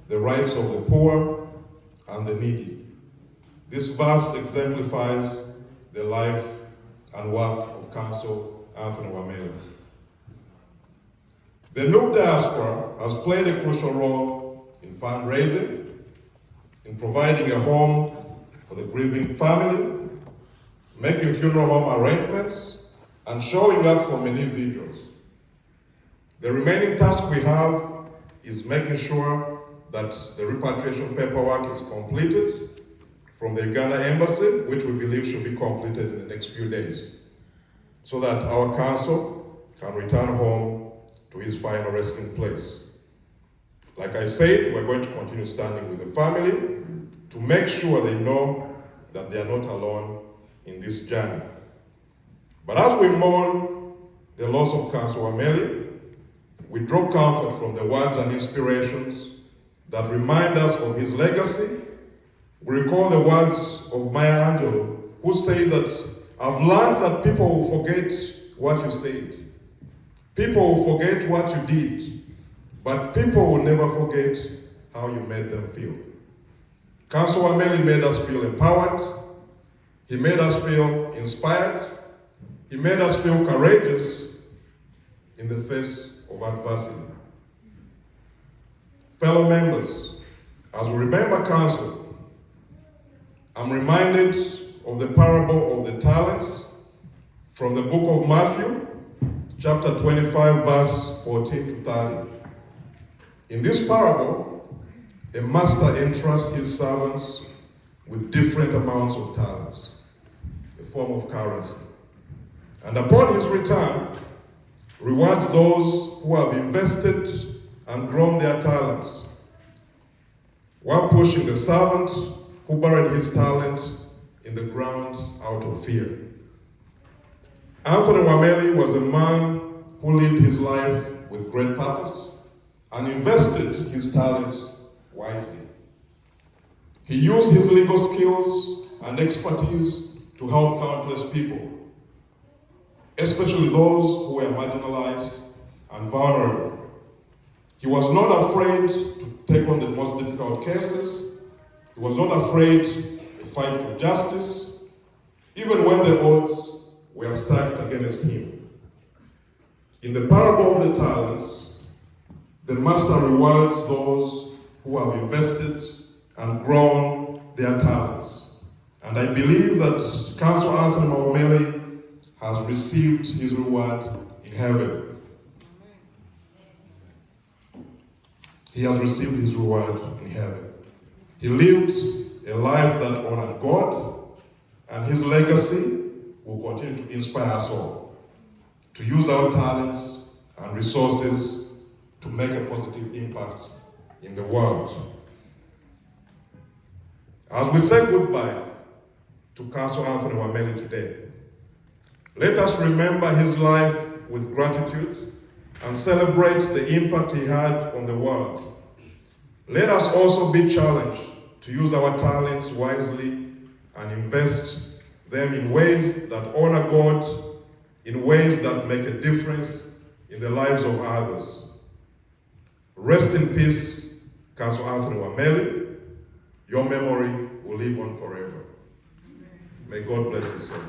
the rights of the poor and the needy. This verse exemplifies the life and work of Counsel Anthony Wameli. The Nook diaspora has played a crucial role in fundraising, in providing a home for the grieving family, making funeral home arrangements, and showing up for many vigils. The remaining task we have is making sure that the repatriation paperwork is completed from the Uganda Embassy, which we believe should be completed in the next few days, so that our counsel can return home to his final resting place. Like I said, we're going to continue standing with the family to make sure they know that they are not alone in this journey. But as we mourn the loss of Counsel Wameli, we draw comfort from the words and inspirations that remind us of his legacy. We recall the words of Maya Angelou, who said that, "I've learned that people will forget what you said. People will forget what you did, but people will never forget how you made them feel." Counsel Wameli made us feel empowered. He made us feel inspired. He made us feel courageous in the face of adversity. Fellow members, as we remember Counsel, I'm reminded of the parable of the talents from the book of Matthew, chapter 25, verse 14 to 30. In this parable, a master entrusts his servants with different amounts of talents, a form of currency. And upon his return, rewards those who have invested and grown their talents, while pushing the servant who buried his talent in the ground out of fear. Anthony Wameli was a man who lived his life with great purpose and invested his talents wisely. He used his legal skills and expertise to help countless people, especially those who were marginalized and vulnerable. He was not afraid to take on the most difficult cases. He was not afraid to fight for justice, even when the odds were stacked against him. In the parable of the talents, the master rewards those who have invested and grown their talents. And I believe that Counsel Anthony Wameli has received his reward in heaven. He has received his reward in heaven. He lived a life that honored God, and his legacy will continue to inspire us all to use our talents and resources to make a positive impact in the world. As we say goodbye to Counsel Anthony Wameli today, let us remember his life with gratitude and celebrate the impact he had on the world. Let us also be challenged to use our talents wisely and invest them in ways that honor God, in ways that make a difference in the lives of others. Rest in peace, Counsel Anthony Wameli. Your memory will live on forever. May God bless you, sir.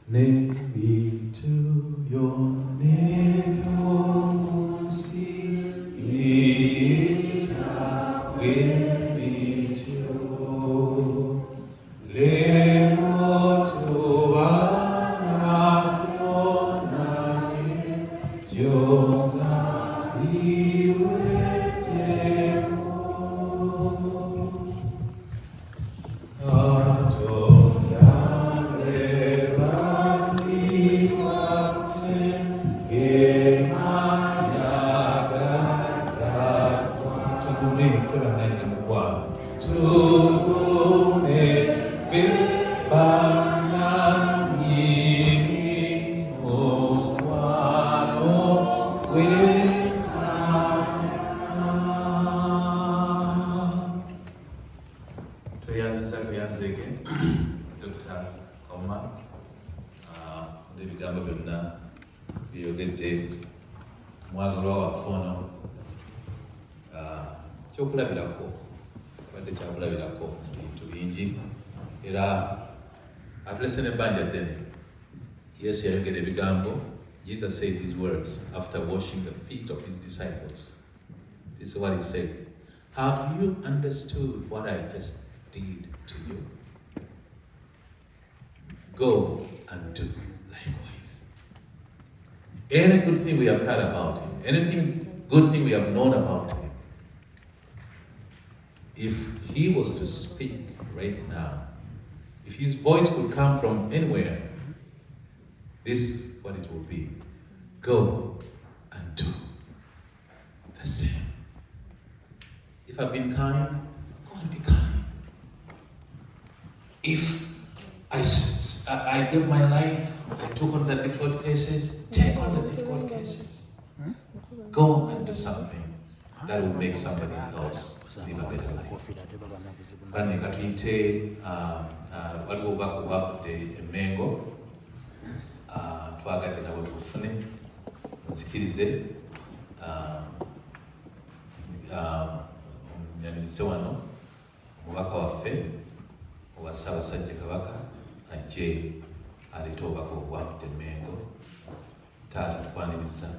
Name to your name, your sea, ita will to lemo to nani yoga Tuyanzege Dr. Kauma n'ebigambo byonna byeyogedde mwagalwa waffe ono kyokulabirako badde kyakulabirako mu bintu bingi era atulese n'ebbanja ddene. Yesu yayogera ebigambo. Jesus said these words after washing the feet of his disciples. This is what he said. Have you understood what I just did to you? Go and do likewise. Any good thing we have heard about him, anything good thing we have known about him, if he was to speak right now, if his voice could come from anywhere, this is what it will be. Go and do the same. If I've been kind, go and be kind. If I gave my life, I took on the difficult cases, take on the difficult cases. Go and do something that will make somebody else live a better life. Bane katuyite waliwo obubaka obwavudde Emmengo, twagadde nabo tubufune nzikirize omunyanirize wano omubaka waffe owa Ssaabasajja Kabaka ajje aleete obubaka obwavudde Emmengo. Taata tukwaniriza.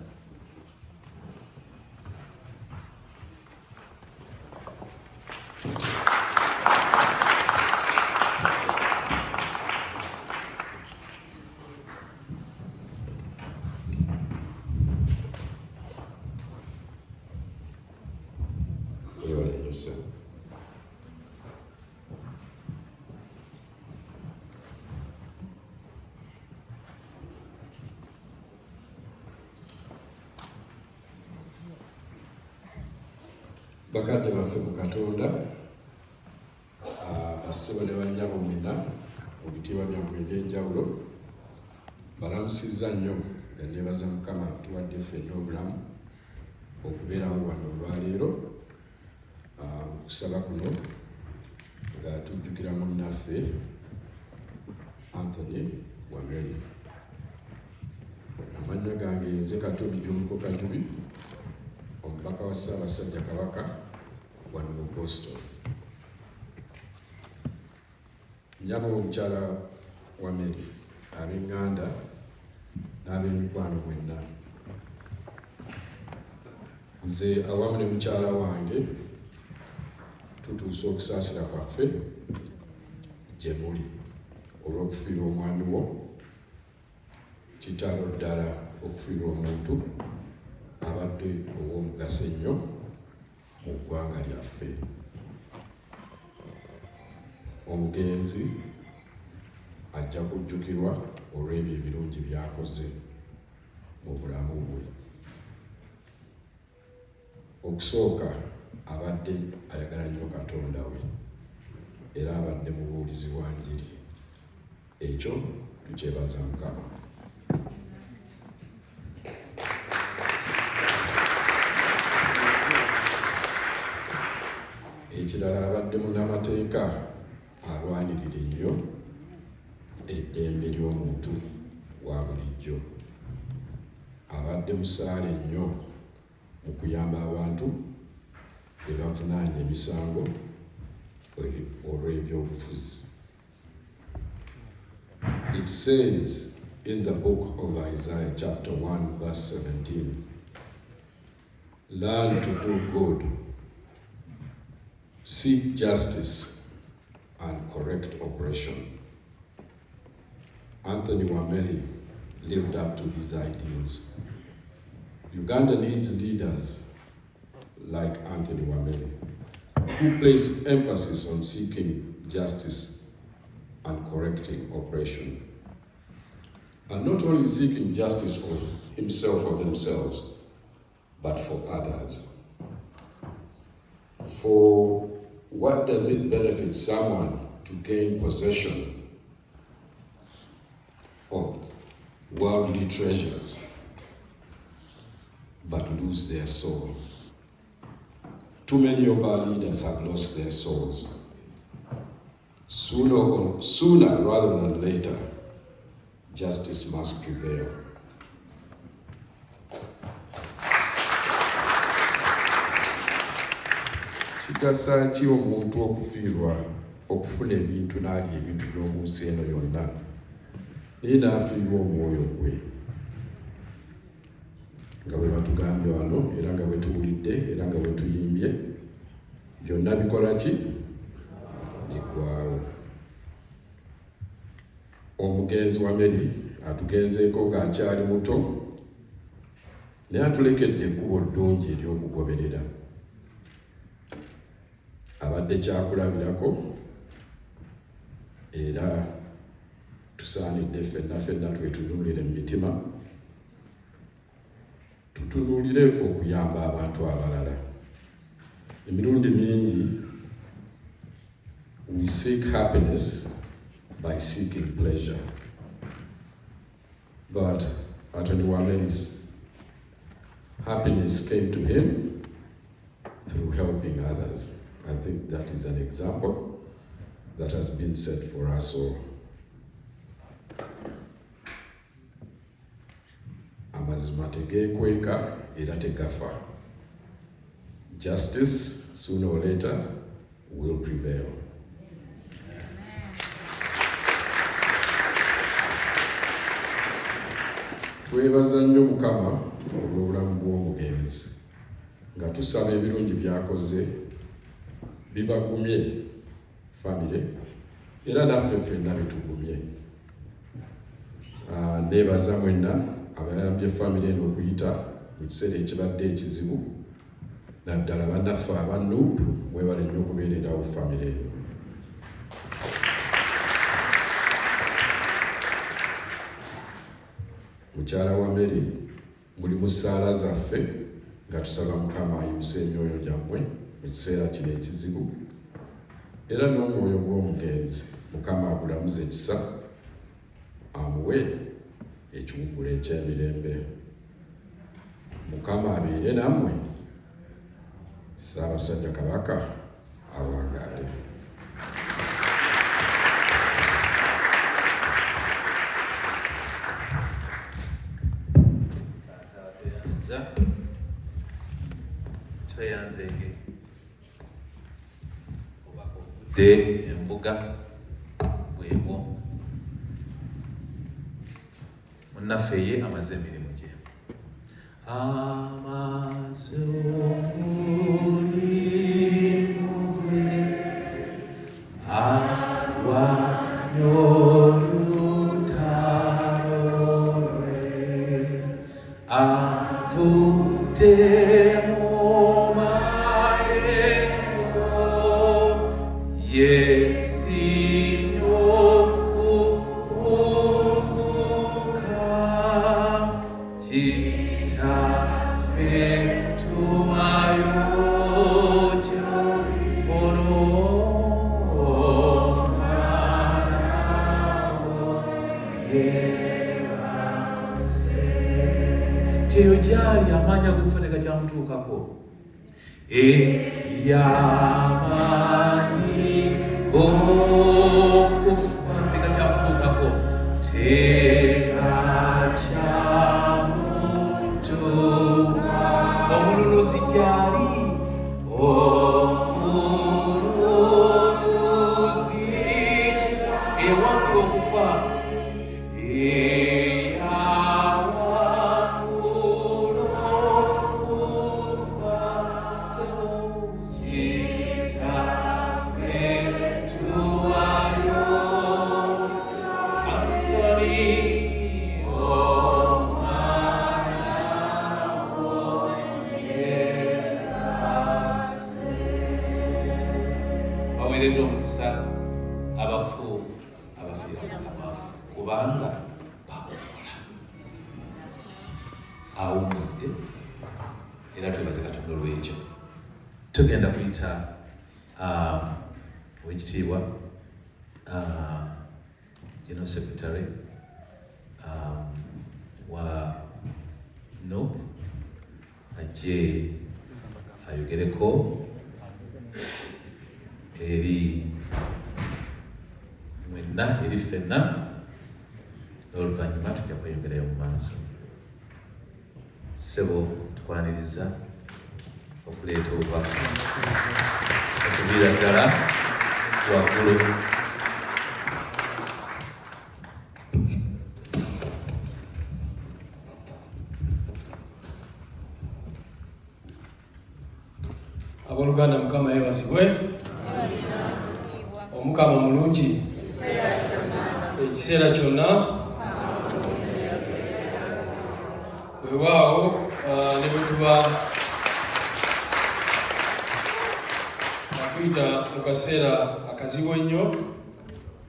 Bakadde baffe mu Katonda, bassebo ne bannyabo mwenna mu bitiibwa byammwe eby'enjawulo, balamusizza nnyo nga neebaza Mukama tuwadde ffenna obulamu okubeerawo wano olwaleero mu kusaba kuno nga tujjukira munnaffe Anthony Wameli. Amannya gange nze Katobi Jumuko Kajubi, omubaka wa Ssaabasajja Kabaka wano mu Boston. Nnyabo omukyala Wameli, ab'eŋŋanda n'ab'emikwano mwenna. Nze awamu ne mukyala wange tutuuse okusaasira kwaffe gye muli olw'okufiirwa omwami wo, kitalo ddala okufiirwa omuntu abadde ow'omugaso ennyo mu ggwanga lyaffe. Omugenzi ajja kujjukirwa olw'ebyo ebirungi by'akoze mu bulamu bwe. Okusooka abadde ayagala nnyo Katonda we era abadde mubuulizi wa njiri. Ekyo tukyebaza Mukama. Ekirala abadde munnamateeka alwanirira ennyo eddembe ly'omuntu wa bulijjo. Abadde musaale nnyo mu kuyamba abantu be bavunaanya emisango olw'ebyobufuzi. It says in the book of Isaiah chapter 1 verse 17, learn to do good, seek justice and correct oppression. Anthony Wameli lived up to these ideals. Uganda needs leaders like Anthony Wameli, who place emphasis on seeking justice and correcting oppression. And not only seeking justice for himself or themselves, but for others. For what does it benefit someone to gain possession of worldly treasures but lose their soul? Too many of our leaders have lost their souls sooner rather than later, justice must prevail. Kigasa ki omuntu okufiirwa okufuna ebintu n'alya ebintu by'omu nsi eno yonna naye n'afiirwa omwoyo gwe, nga bwe batugambye wano era nga bwe tuwulidde era nga bwe tuyimbye, byonna bikola ki? Biggwaawo. Omugenzi Wameli atugenzeeko ng'akyali muto naye atulekedde ekkubo ddungi ery'okugoberera. Abadde kyakulabirako era tusaanidde ffenna twetunuulire mu mitima, tutunuulire okuyamba abantu abalala. Emirundi mingi we seek happiness by seeking pleasure, but Anthony Wameli's happiness came to him through helping others. I think that is an example that has been set for us all. Amazima tegeekweka era tegafa. Justice, sooner or later, will prevail. Twebaza nnyo Mukama olw'obulamu bw'omugenzi, nga tusaba ebirungi by'akoze bibagumye famire era naffe ffenna bitugumye. Neebaza mwenna abayambye famire eno okuyita mu kiseera ekibadde ekizibu, naddala bannaffe aba NUP mwebale nnyo okubeererawo famire eno. Mukyala Wameli, muli mu ssaala zaffe nga tusaba Mukama ayimusa emyoyo gyammwe mu kiseera kino ekizibu, era n'omwoyo gw'omugenzi Mukama agulamuze ekisa, amuwe ekiwummula eky'emirembe. Mukama abeere nammwe. Ssaabasajja Kabaka awangaale. Tweyanzeeke obudde embuga bwebwo, munnaffe ye amaze emirimu gye. Amaze omulimu gwe, alwanye olutalo lwe, avudde teyo gyali amaanyi ag'okufa tegakyamutuukako. Ey'amaanyi g'okufa tegakyamutuukako, tegakyamutuuka. Omululuzi gyali, omululuzi ewangula okufa, omukisa abafu abafiira Mukama kubanga bakola awummudde, era twebaze Katonda olw'ekyo. Tugenda kuyita owekitiibwa General Secretary wa NUP ajje ayogereko eri lyonna eri ffenna n'oluvannyuma tujja kweyongerayo mu maaso. Ssebo tukwaniriza okuleeta obubaka okuviira ddala waggulu. Abooluganda Mukama yeebazibwe. Omukama mulungi ekiseera kyonna. Weewaawo ne bwe tuba tuyita mu kaseera akazibu ennyo,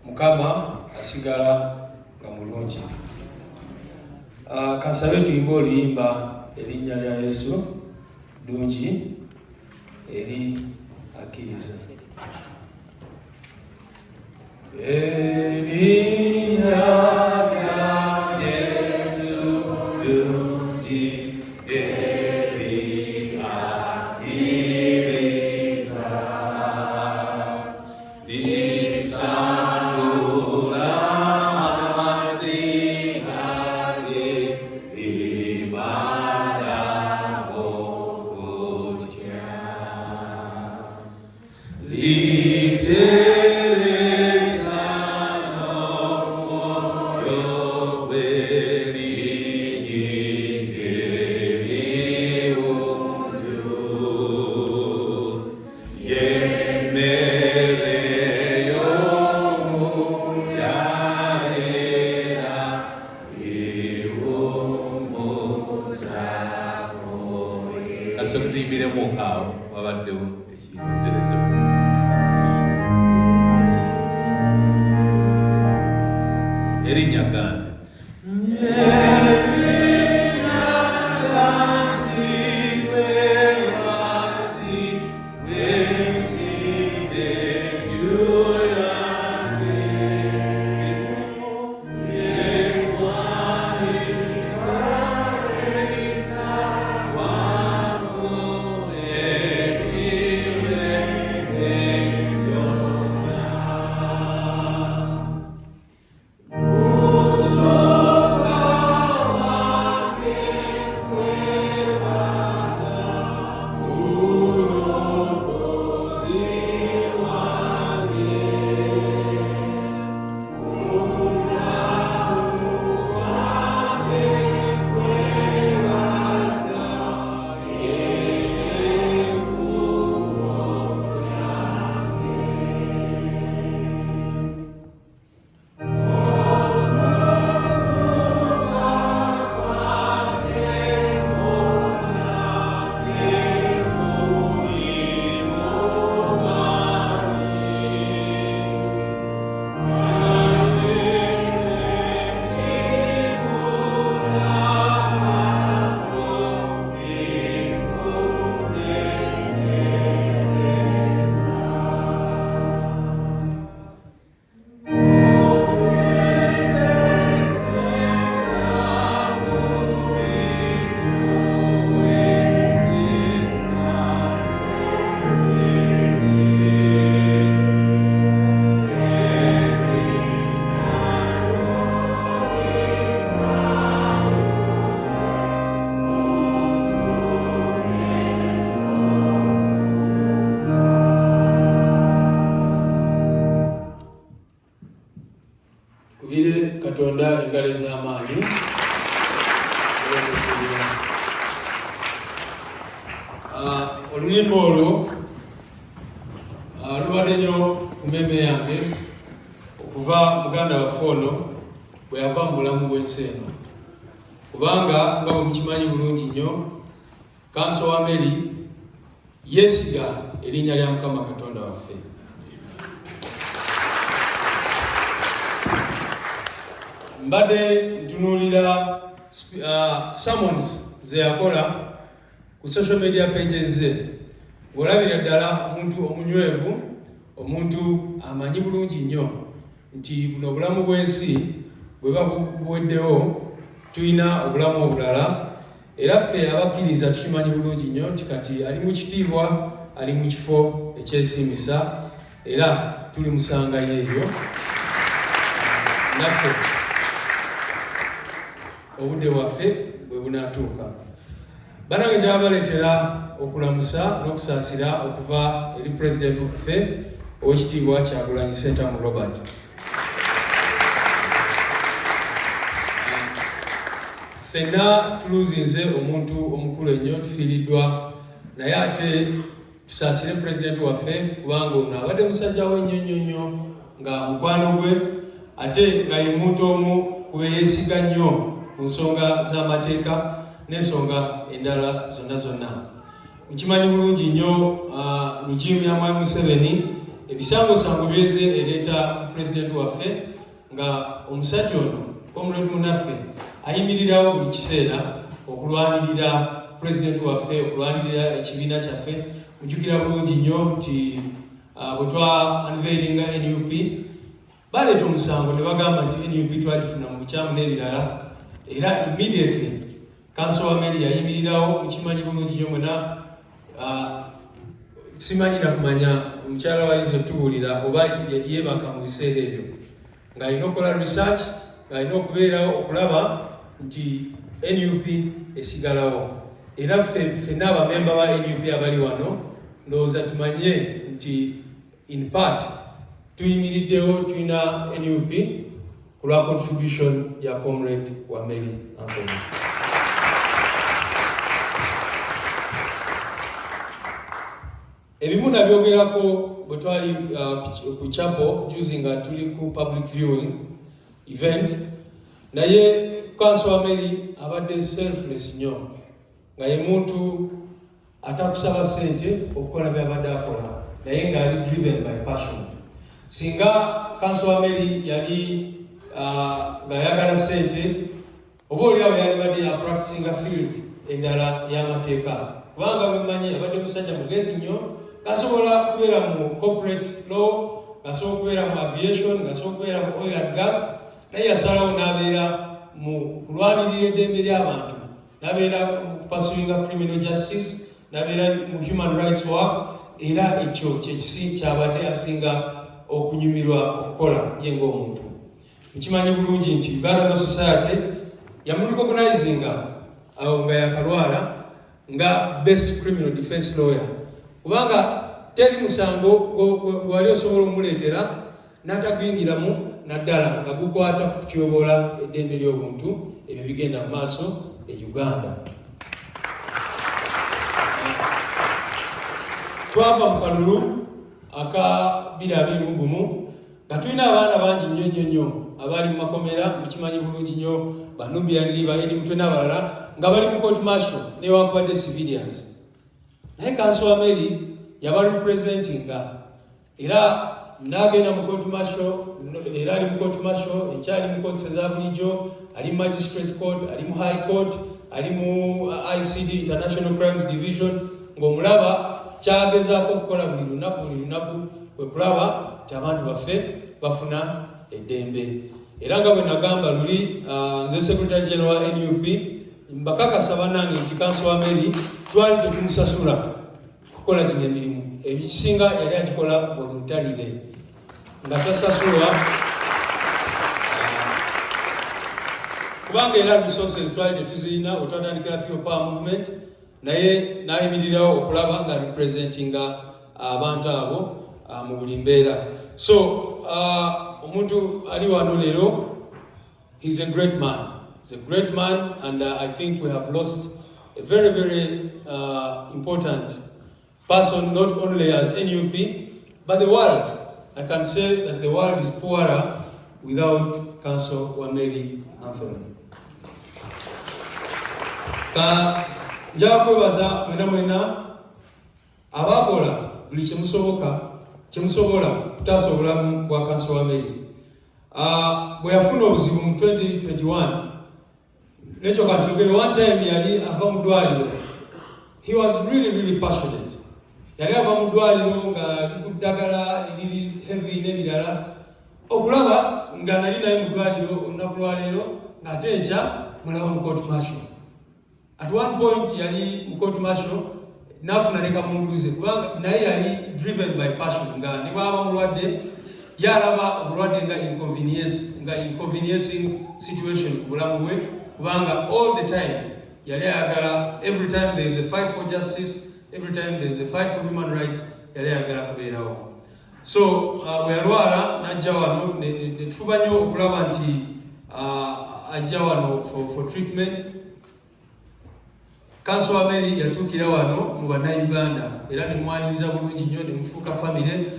Mukama asigala nga mulungi. Kansabe tuyimba oluyimba erinnya lya Yesu ddungi eri akkiriza. Erinnya lya Yesu ddungi eri akkiriza, lisambula amaziga libala okutya, litereza n'omwoyo gwe linyingira ebiwundu, y'emmere y'omuyalera ewummuza moyo. Alisooka tuyimbiremu awo wabaddewo ekintu okuterezebwa. Erinnya ganzi. Kubire Katonda engalo ez'amaanyi. Oluyimba olwo lubadde nnyo ku mmeeme yange okuva muganda waffe ono bwe yava mu bulamu bw'ensi eno, kubanga nga bwe mukimanyi bulungi nnyo counsel Wameli yeesiga erinnya lya Mukama Katonda waffe. Mbadde ntunuulira sermons ze yakola ku social media pages ze, olabira ddala omuntu omunywevu, omuntu amanyi bulungi nnyo nti buno obulamu bw'ensi bwe buweddewo tulina obulamu obulala, era ffe abakkiriza tukimanyi bulungi nnyo nti kati ali mu kitiibwa, ali mu kifo ekyesiimisa, era tulimusangayo eyo. naffe obudde bwaffe bwe bunaatuuka. Banange gyabaleetera okulamusa n'okusaasira okuva eri pulezidenti waffe ow'ekitiibwa Kyagulanyi Ssentamu Robert. Ffenna tuluzinze omuntu omukulu ennyo, tufiiriddwa, naye ate tusaasire pulezidenti waffe kubanga ono abadde musajja we nnyo nga mukwano gwe, ate nga ye muntu omu ku beeyeesiga nnyo ku nsonga z'amateeka n'ensonga endala zonna. Mukimanyi bulungi nnyo lujiimu ya Mwami Museveni ebisangosango byeze ereeta pulezidenti waffe nga omusajja ono komuleti munaffe ayimirirawo buli kiseera okulwanirira pulezidenti waffe, okulwanirira ekibiina kyaffe. Mujjukira bulungi nnyo nti bwe twa unveilinga NUP baleeta omusango ne bagamba nti NUP twagifuna mu bukyamu n'ebirala, era immediately counsel Wameli yayimirirawo. Mukimanyi bulungi nnyo mwena, simanyi nakumanya omukyala wayinza otubuulira oba yeebaka mu biseera ebyo ng'alina okukola research, ng'alina okubeerawo okulaba nti NUP esigalawo. Era ffenna abamemba ba NUP abali wano ndowooza tumanye nti in part tuyimiriddewo, tulina NUP ku lwa contribution ya comrade Wameli Anthony. Ebimu nabyogerako bwe twali ku chapel juzi nga tuli ku public viewing event, naye counsel Wameli abadde selfless nnyo, nga ye muntu atakusaba sente okukola byabadde akola, naye ng'ali driven by passion. Singa counsel Wameli yali ng'ayagala sente, oba oliawo yali badde practicing field endala y'amateeka, kubanga bwemanyi abadde musajja mugezi nnyo, gasobola kubeera mu corporate law, gasobola kubeera mu aviation, gasobola kubeera mu oil and gas, naye yasalawo n'abeera mu kulwanirira eddembe ly'abantu, n'abeera mu pursuing criminal justice, n'abeera mu human rights work, era ekyo kyekisi kyabadde asinga okunyumirwa okukola ye ng'omuntu. Mukimanyi bulungi nti Uganda Law Society yamurecognizinga awo nga yakalwala nga best criminal defense lawyer, kubanga teri musango gwali osobola okumuleetera n'ataguyingiramu naddala nga gukwata ku kyobola eddembe ly'obuntu ebyo bigenda mu maaso e Uganda. Twava mu kalulu aka 2021 nga tulina abaana bangi nnyo abali mu makomera. Mukimanyi bulungi nnyo Banubian ba Edi Mutwe n'abalala nga bali mu court martial newankubadde civilians, naye counsel Wameli yabarepresentinga era n'agenda mu court martial, era ali mu court martial, ekyali mu court eza bulijjo, ali mu magistrate court, ali mu high court, ali mu ICD International Crimes Division, ng'omulaba kyagezaako okukola buli lunaku kwe kulaba nti abantu baffe bafuna eddembe. Era nga bwe nagamba luli nze Secretary General wa NUP mbakakasa bannange nti counsel Wameli twali tetumusasula kukola kino emirimu, ebikisinga yali agikola voluntarily nga tasasulwa, kubanga era resources twali tetuzirina otwatandikira People Power Movement, naye n'ayimirirawo okulaba nga representinga abantu abo mu buli mbeera. So omuntu ali wano leero, he's a great man. He's a great man, and I think we have lost a very, very important person, not only as NUP, but the world. I can say that the world is poorer without counsel Wameli Anthony. Nja kwebaza mwena abakola buli kyemusobola kutaasa obulamu bwa counsel Wameli. Bwe yafuna obuzibu mu 2021, nekyo kankyogere, one time yali ava mu ddwaliro. He was really passionate. Yali ava mu ddwaliro nga ali ku ddagala eriri heavy n'ebirala, okulaba nga nali naye mu ddwaliro olunaku lwaleero ng'ate enkya mulaba mu court martial. At one point yali mu court martial n'afuna ne kamunguluze, kubanga naye yali driven by passion, nga ne bwaba mulwadde yalaba obulwadde nga inconveniencing situation ku bulamu bwe, kubanga all the time yali ayagala, every time there is a fight for justice, every time there is a fight for human rights, yali ayagala kubeerawo. So bwe yalwala n'ajja wano ne tufuba nnyo okulaba nti ajja wano for treatment. Counsel Wameli yatuukira wano mu Bannayuganda era ne mwaniriza bulungi nnyo, ne mufuuka family.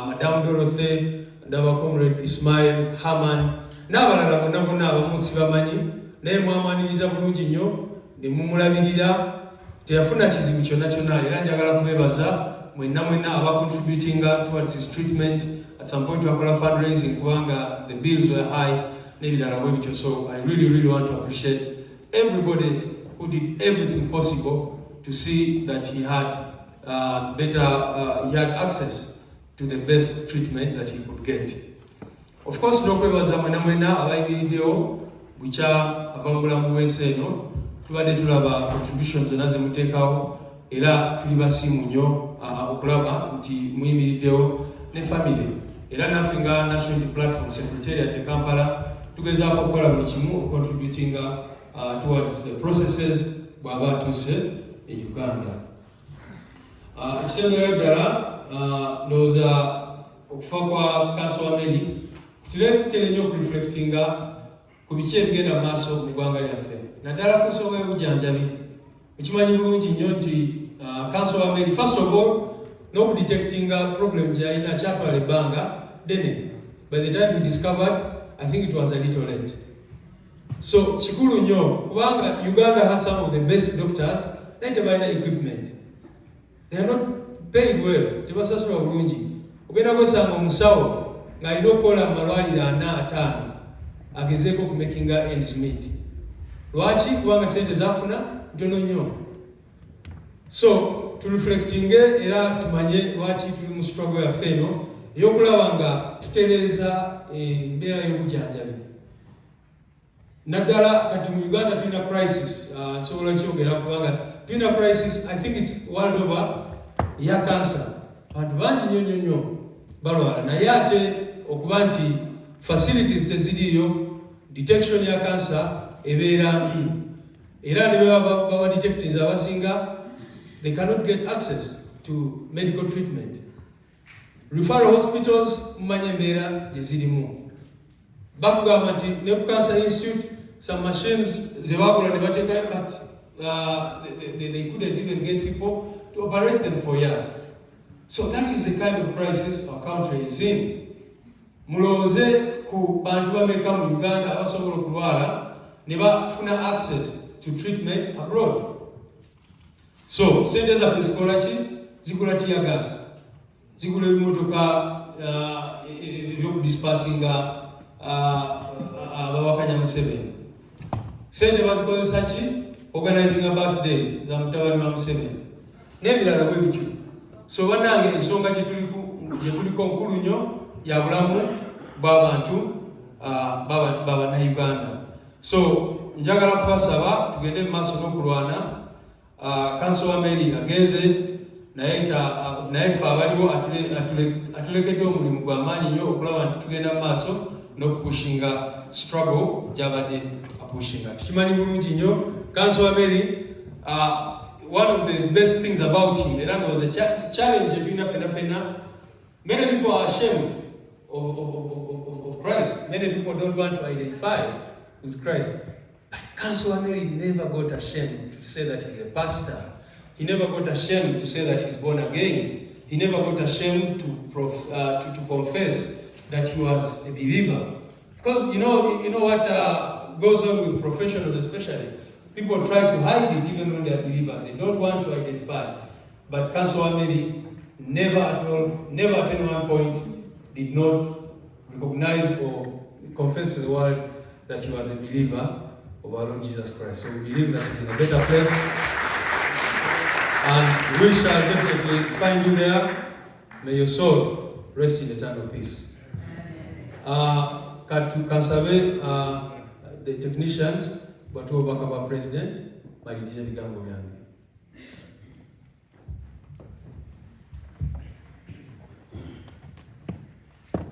Madame Dorothy, ndaba Comrade Ismail, Haman, n'abalala bonna abamu sibamanyi, naye mwamaniriza bulungi nnyo, ne mumulabirira, teyafuna kizibu kyonna, era njagala kubeebaza mwenna aba-contributinga towards his treatment. At some point twakola fundraising kubanga the bills were high n'ebirala bwe bityo. So I really want to appreciate everybody who did everything possible to see that he had he had access to the best treatment that he could get. Of course, n'okwebaza mwenna abayimiriddewo bukya ava mu bulamu bw'ensi eno, tubadde tulaba contributions zonna ze muteekawo, era tuli basiimu nnyo okulaba nti muyimiriddewo ne family. Era naffe nga National Unity Platform Secretariat e Kampala tugezaako okukola buli kimu contributinga towards the processes bw'aba atuuse e Uganda. Ekisemberayo ddala ndowooza okufa kwa Counsel Wameli kutuleetere nnyo okureflectinga ku biki ebigenda mu maaso mu ggwanga lyaffe, naddala ku nsonga y'obujjanjabi. Ekimanyi bulungi nnyo nti Counsel Wameli, first of all, n'okudetectinga problem gye yalina kyatwala ebbanga ddene. By the time he discovered, I think it was a little late. So kikulu nnyo kubanga Uganda has some of the best doctors, naye tebalina equipment. They are not paid well, tebasasula bulungi. Ogenda kwesanga omusawo ng'alina okukola mu malwaliro 4-5 agezeeko okumakinga ends meet. Lwaki? Kubanga sente zafuna ntono nnyo. So tuliflectinge era tumanye lwaki tuli mu struggle yaffe eno ey'okulaba nga tutereeza embeera y'obujjanjabi. Naddala kati mu Uganda tulina crisis, nsobola okyogera kubanga tulina crisis, I think it's world over, ya cancer. Abantu bangi nnyo balwala, naye ate okuba nti facilities teziriiyo, detection ya cancer ebeera mbi. Era ne baba detectives abasinga, they cannot get access to medical treatment. Referral hospitals mumanye embeera gye zirimu. Bakugamba nti ne ku Cancer Institute some machines ze bakola ne bateekayo, but they couldn't even get people to operate them for years. So that is the kind of crisis our country is in. Mulowooze ku bantu bameka mu Uganda abasobola okulwala ne bafuna access to treatment abroad. So sente zaffe zikola ki? Zikola tear gas, zigula ebimotoka ebyokudispasinga abawakanya Museveni. Sente bazikozesa ki? Organizing a birthday za mutabani wa Museveni n'ebirala bwe bityo. So bannange, ensonga gye tuliko nkulu nnyo ya bulamu bw'abantu b'Abannayuganda. So njagala kubasaba tugende mu maaso n'okulwana. Counsel Wameli agenze naye ffe abaliwo atulekedde omulimu gw'amaanyi nnyo okulaba nti tugenda mu maaso n'okupushinga struggle gy'abadde apushinga. Tukimanyi bulungi nnyo Counsel Wameli, one of the best things about him, era was a challenge between fena. Many people are ashamed of Christ. Many people don't want to identify with Christ. But Counsel Wameli never got ashamed to say that he's a pastor. He never got ashamed to say that he's born again. He never got ashamed to confess that he was a believer. Because you know what goes on with professionals especially. People try to hide it even when they are believers. They don't want to identify. But Counsel Wameli never at any one point did not recognize or confess to the world that he was a believer of our Lord Jesus Christ. So we believe that he's in a better place. And we shall definitely find you there. May your soul rest in eternal peace. Kansabe the technicians batuwo baka ba president balidisha bigambo byange.